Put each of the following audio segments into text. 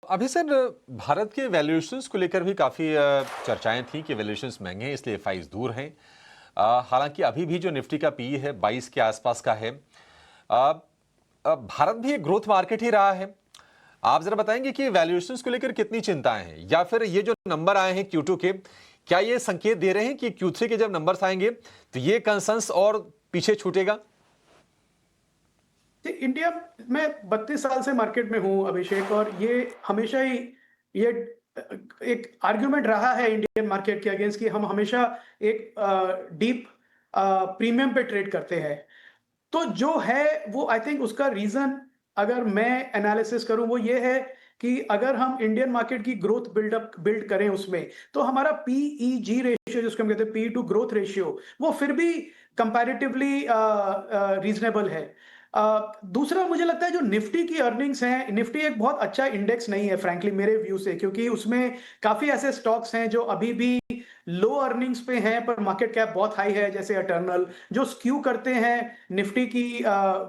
अभी सर, भारत के वैल्यूएशंस को लेकर भी काफ़ी चर्चाएं थी कि वैल्यूएशंस महंगे हैं इसलिए एफआईज दूर हैं। हालांकि अभी भी जो निफ्टी का पी है 22 के आसपास का है। भारत भी एक ग्रोथ मार्केट ही रहा है। आप जरा बताएंगे कि वैल्यूएशंस को लेकर कितनी चिंताएं हैं, या फिर ये जो नंबर आए हैं Q2 के, क्या ये संकेत दे रहे हैं कि Q3 के जब नंबर्स आएंगे तो ये कंसर्न्स और पीछे छूटेगा? इंडिया में 32 साल से मार्केट में हूँ अभिषेक, और ये हमेशा ही ये एक आर्गुमेंट रहा है इंडियन मार्केट के अगेंस्ट कि हम हमेशा एक डीप प्रीमियम पे ट्रेड करते हैं। तो जो है वो आई थिंक उसका रीजन, अगर मैं एनालिसिस करूं, वो ये है कि अगर हम इंडियन मार्केट की ग्रोथ बिल्ड करें उसमें, तो हमारा पीईजी रेशियो, जिसको हम कहते हैं पी टू ग्रोथ रेशियो, वो फिर भी कंपैरेटिवली रीजनेबल है। दूसरा मुझे लगता है जो निफ्टी की अर्निंग्स हैं, निफ्टी एक बहुत अच्छा इंडेक्स नहीं है फ्रैंकली मेरे व्यू से, क्योंकि उसमें काफी ऐसे स्टॉक्स हैं जो अभी भी लो अर्निंग्स पे हैं पर मार्केट कैप बहुत हाई है, जैसे अटर्नल, जो स्क्यू करते हैं निफ्टी की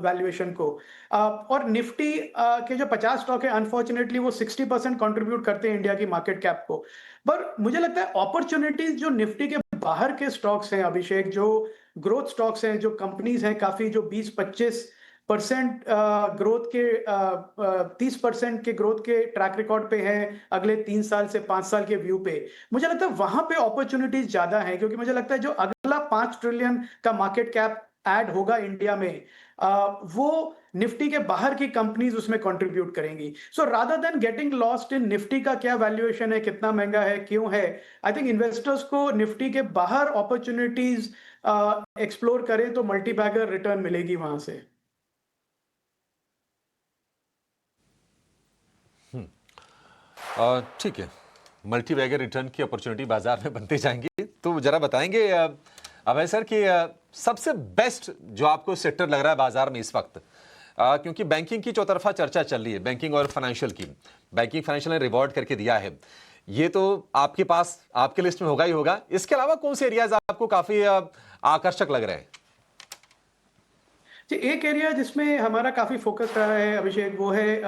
वैल्यूएशन को। और निफ्टी के जो 50 स्टॉक है, अनफॉर्चुनेटली वो 60% कंट्रीब्यूट करते हैं इंडिया की मार्केट कैप को। पर मुझे लगता है अपॉर्चुनिटीज जो निफ्टी के बाहर के स्टॉक्स हैं अभिषेक, जो ग्रोथ स्टॉक्स हैं, जो कंपनीज हैं काफी, जो 20-25% ग्रोथ के 30% के ग्रोथ के ट्रैक रिकॉर्ड पे है अगले 3 साल से 5 साल के व्यू पे, मुझे लगता है वहां पे अपॉर्चुनिटीज ज्यादा है, क्योंकि मुझे लगता है जो अगला 5 ट्रिलियन का मार्केट कैप ऐड होगा इंडिया में, वो निफ्टी के बाहर की कंपनीज उसमें कंट्रीब्यूट करेंगी। So rather than getting lost in Nifty का क्या वैल्यूएशन है, कितना महंगा है, क्यों है, आई थिंक इन्वेस्टर्स को निफ्टी के बाहर अपॉर्चुनिटीज एक्सप्लोर करें तो मल्टी बैगर रिटर्न मिलेगी वहां से। ठीक है, मल्टी बैगर रिटर्न की अपॉर्चुनिटी बाजार में बनते जाएंगी। तो जरा बताएंगे अभय सर कि सबसे बेस्ट जो आपको सेक्टर लग रहा है बाजार में इस वक्त, क्योंकि बैंकिंग की चौतरफा चर्चा चल रही है, बैंकिंग और फाइनेंशियल की। बैंकिंग फाइनेंशियल ने रिवॉर्ड करके दिया है, ये तो आपके पास आपके लिस्ट में होगा ही होगा। इसके अलावा कौन से एरियाज आपको काफी आकर्षक लग रहे हैं? जी, एक एरिया जिसमें हमारा काफी फोकस रहा है अभिषेक, वो है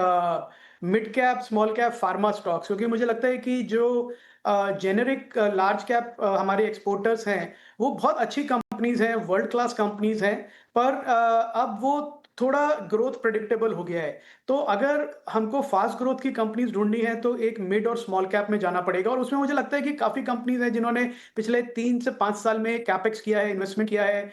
mid cap small cap pharma stocks, क्योंकि मुझे लगता है कि जो जेनेरिक लार्ज कैप हमारे एक्सपोर्टर्स हैं, वो बहुत अच्छी कंपनीज हैं, वर्ल्ड क्लास कंपनीज हैं, पर अब वो थोड़ा ग्रोथ प्रेडिक्टेबल हो गया है। तो अगर हमको फास्ट ग्रोथ की कंपनीज ढूंढनी है तो एक मिड और स्मॉल कैप में जाना पड़ेगा, और उसमें मुझे लगता है कि काफी कंपनीज हैं जिन्होंने पिछले 3 से 5 साल में कैपेक्स किया है, इन्वेस्टमेंट किया है,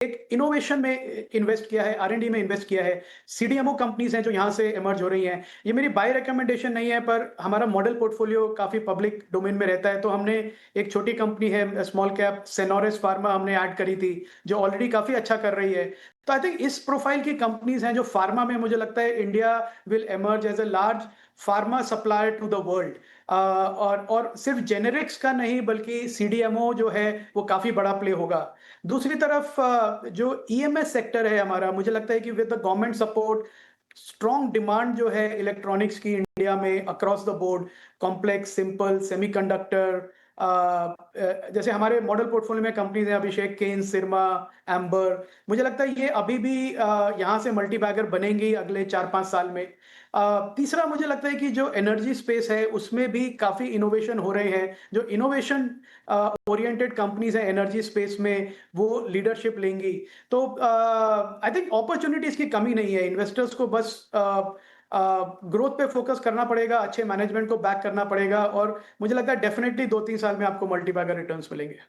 एक इनोवेशन में इन्वेस्ट किया है, आर&डी में इन्वेस्ट किया है। सीडीएमओ कंपनीज हैं जो यहाँ से इमर्ज हो रही हैं। ये मेरी बाय रिकमेंडेशन नहीं है, पर हमारा मॉडल पोर्टफोलियो काफी पब्लिक डोमेन में रहता है, तो हमने एक छोटी कंपनी है स्मॉल कैप सेनोरिस फार्मा हमने ऐड करी थी, जो ऑलरेडी काफी अच्छा कर रही है। तो आई थिंक इस प्रोफाइल की कंपनीज हैं जो फार्मा में, मुझे लगता है India will emerge as a large pharma supplier to the world. और सिर्फ जेनेरिक्स का नहीं, बल्कि सीडीएमओ जो है वो काफी बड़ा प्ले होगा। दूसरी तरफ जो ईएमएस सेक्टर है हमारा, मुझे लगता है कि with the government support, strong demand जो है इलेक्ट्रॉनिक्स की इंडिया में across the board, complex, simple, semiconductor, जैसे हमारे मॉडल पोर्टफोलियो में कंपनीज हैं अभिषेक, केन, सिरमा, एम्बर, मुझे लगता है ये अभी भी यहाँ से मल्टी बैगर बनेंगी अगले 4-5 साल में। तीसरा मुझे लगता है कि जो एनर्जी स्पेस है उसमें भी काफी इनोवेशन हो रहे हैं, जो इनोवेशन ओरिएंटेड कंपनीज हैं एनर्जी स्पेस में, वो लीडरशिप लेंगी। तो आई थिंक अपॉर्चुनिटीज की कमी नहीं है, इन्वेस्टर्स को बस ग्रोथ पे फोकस करना पड़ेगा, अच्छे मैनेजमेंट को बैक करना पड़ेगा, और मुझे लगता है डेफिनेटली 2-3 साल में आपको मल्टी बैगर रिटर्न्स मिलेंगे।